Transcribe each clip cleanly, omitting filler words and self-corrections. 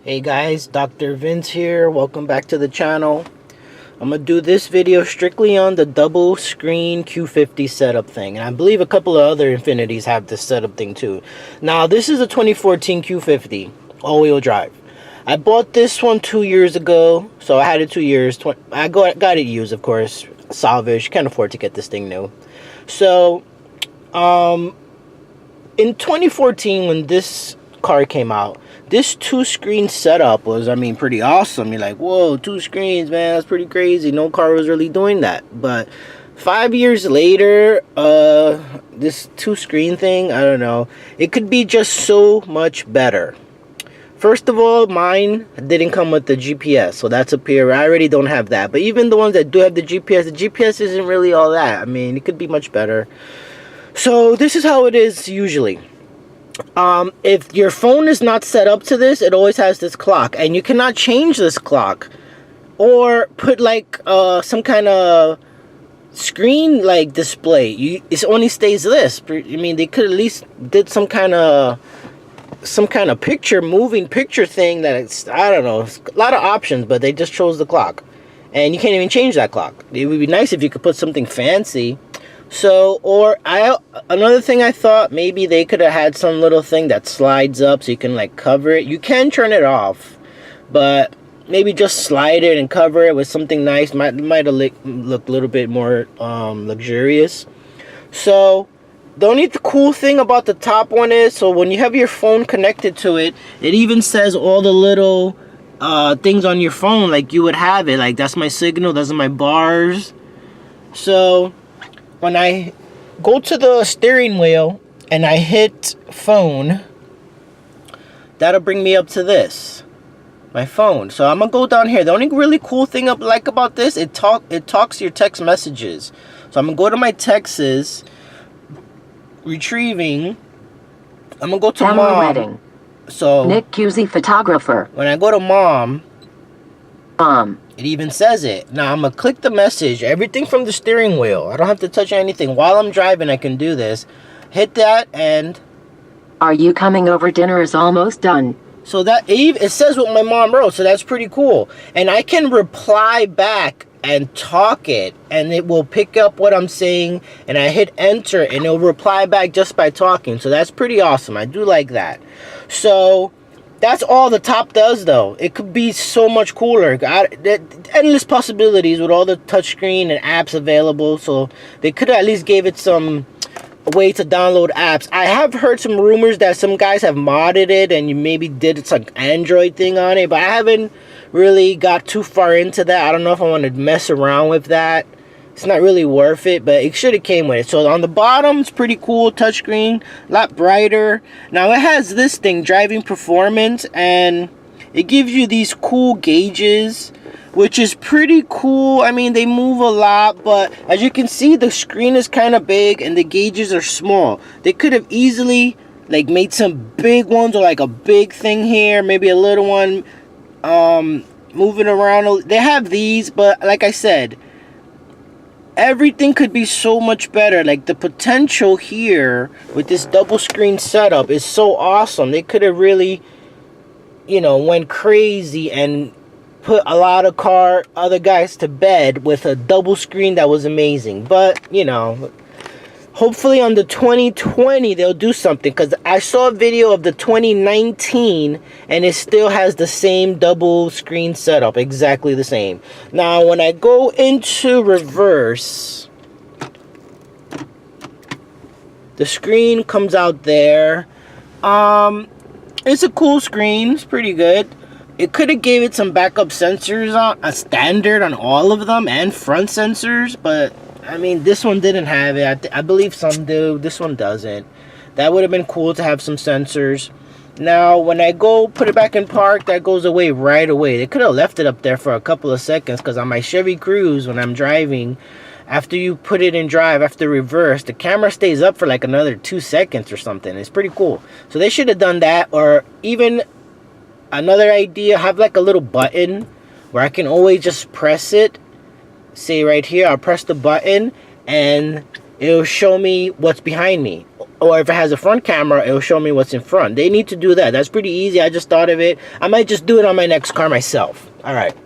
Hey guys, Dr. Vince here. Welcome back to the channel. I'm going to do this video strictly on the double screen Q50 setup thing. And I believe a couple of other Infinitis have this setup thing too. Now, this is a 2014 Q50 all-wheel drive. I bought this one 2 years ago, so I had it 2 years. I got it used, of course, salvaged. Can't afford to get this thing new. So, in 2014, when this car came out, this two-screen setup was, pretty awesome. You're like, whoa, 2 screens, man, that's pretty crazy. No car was really doing that. But 5 years later, this two-screen thing, I don't know, it could be just so much better. First of all, mine didn't come with the GPS, so that's up here. I already don't have that. But even the ones that do have the GPS isn't really all that. I mean, it could be much better. So this is how it is usually. If your phone is not set up to this, it always has this clock, and you cannot change this clock or put like some kind of screen like display. It only stays this. I mean, they could at least did some kind of moving picture thing that it's, I don't know, a lot of options, but they just chose the clock, and you can't even change that clock. It would be nice if you could put something fancy. So, another thing I thought, maybe they could have had some little thing that slides up so you can like cover it. You can turn it off, but maybe just slide it and cover it with something nice. Might have looked a little bit more luxurious. So, the only cool thing about the top one is, so when you have your phone connected to it, it even says all the little things on your phone like you would have it. Like, that's my signal, those are my bars. So when I go to the steering wheel and I hit phone, that'll bring me up to this, my phone. So I'm gonna go down here. The only really cool thing I like about this, it talks your text messages. So I'm gonna go to my texts, retrieving. I'm gonna go to mom. Wedding. So Nick Cusey, photographer. when I go to mom, it even says it. Now I'm gonna click the message, everything from the steering wheel. I don't have to touch anything. While I'm driving, I can do this. Hit that, and Are you coming over? Dinner is almost done. so that it says what my mom wrote, so that's pretty cool. And I can reply back and talk it, and it will pick up what I'm saying, and I hit enter, and it'll reply back just by talking. So that's pretty awesome. I do like that. So that's all the top does, though. It could be so much cooler. Endless possibilities with all the touchscreen and apps available. So they could at least gave it some way to download apps. I have heard some rumors that some guys have modded it and you maybe did some Android thing on it, but I haven't really got too far into that. I don't know if I want to mess around with that. It's not really worth it, but it should have came with it. So on the bottom, it's pretty cool. Touchscreen, a lot brighter. Now it has this thing, driving performance, and it gives you these cool gauges, which is pretty cool. I mean, they move a lot, but as you can see, the screen is kind of big and the gauges are small. They could have easily like made some big ones, or like a big thing here, maybe a little one moving around. They have these, but like I said, everything could be so much better. Like, the potential here with this double screen setup is so awesome. They could have really, went crazy and put a lot of other guys to bed with a double screen that was amazing. But hopefully on the 2020 they'll do something, because I saw a video of the 2019 and it still has the same double screen setup, exactly the same. Now when I go into reverse, the screen comes out there. It's a cool screen, it's pretty good. It could have gave it some backup sensors on a standard on all of them, and front sensors, but I mean, this one didn't have it. I believe some do. This one doesn't. That would have been cool to have some sensors. Now, when I go put it back in park, that goes away right away. They could have left it up there for a couple of seconds, because on my Chevy Cruze, when I'm driving, after you put it in drive, after reverse, the camera stays up for like another 2 seconds or something. It's pretty cool. So they should have done that, or even another idea, have like a little button where I can always just press it. Say right here, I'll press the button and it'll show me what's behind me. or if it has a front camera, it'll show me what's in front. They need to do that. That's pretty easy. I just thought of it. I might just do it on my next car myself. All right.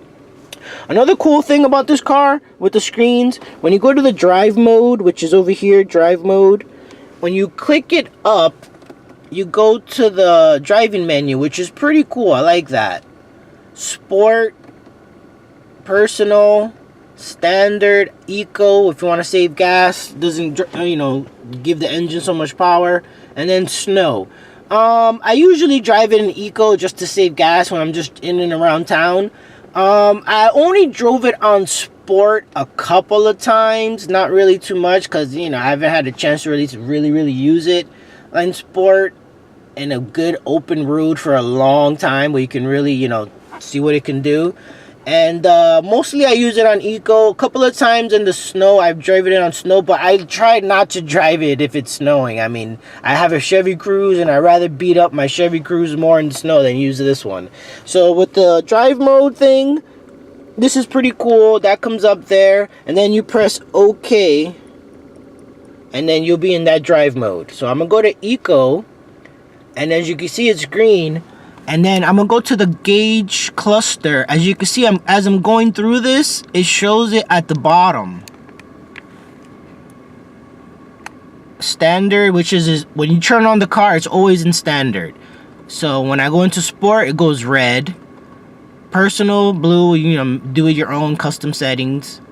Another cool thing about this car with the screens, when you go to the drive mode, which is over here, drive mode, when you click it up, you go to the driving menu, which is pretty cool. I like that. Sport, personal, standard, eco, if you want to save gas, doesn't, you know, give the engine so much power, and then snow. I usually drive it in eco just to save gas when I'm just in and around town. I only drove it on sport a couple of times, not really too much, because, you know, I haven't had a chance to really use it on sport in a good open road for a long time where you can really, you know, see what it can do. And mostly I use it on eco. A couple of times in the snow, I've driven it on snow, but I try not to drive it if it's snowing. I mean, I have a Chevy Cruze, and I'd rather beat up my Chevy Cruze more in the snow than use this one. So with the drive mode thing, this is pretty cool. That comes up there, and then you press OK, and then you'll be in that drive mode. So I'm going to go to eco, and as you can see, it's green. And then I'm going to go to the gauge cluster. As you can see, as I'm going through this, it shows it at the bottom. Standard, which is when you turn on the car, it's always in standard. So when I go into sport, it goes red. Personal, blue, you know, do your own custom settings.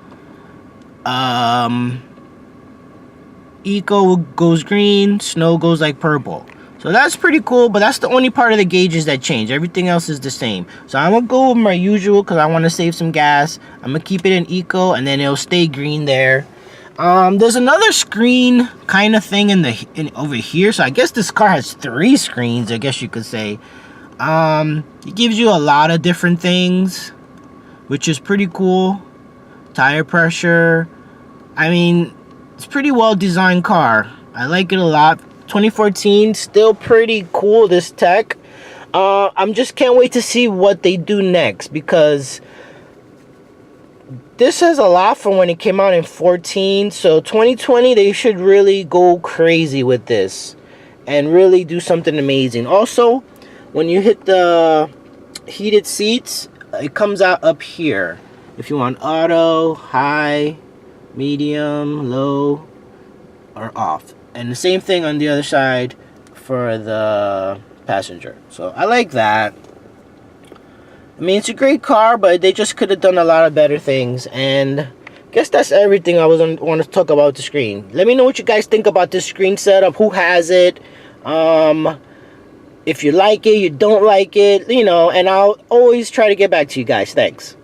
Eco goes green, snow goes like purple. So that's pretty cool, but that's the only part of the gauges that change. Everything else is the same. So I'm gonna go with my usual because I want to save some gas. I'm gonna keep it in eco, and then it'll stay green there. There's another screen kind of thing over here. So I guess this car has 3 screens, I guess you could say. It gives you a lot of different things, which is pretty cool. Tire pressure. I mean, it's a pretty well designed car. I like it a lot. 2014, still pretty cool, this tech. I'm just can't wait to see what they do next, because this has a lot from when it came out in 14. So 2020, they should really go crazy with this and really do something amazing. Also, when you hit the heated seats, it comes out up here. If you want auto, high, medium, low, or off. And the same thing on the other side for the passenger. So I like that. I mean, it's a great car, but they just could have done a lot of better things. And I guess that's everything I want to talk about the screen. Let me know what you guys think about this screen setup. Who has it? If you like it, you don't like it, you know, and I'll always try to get back to you guys. Thanks.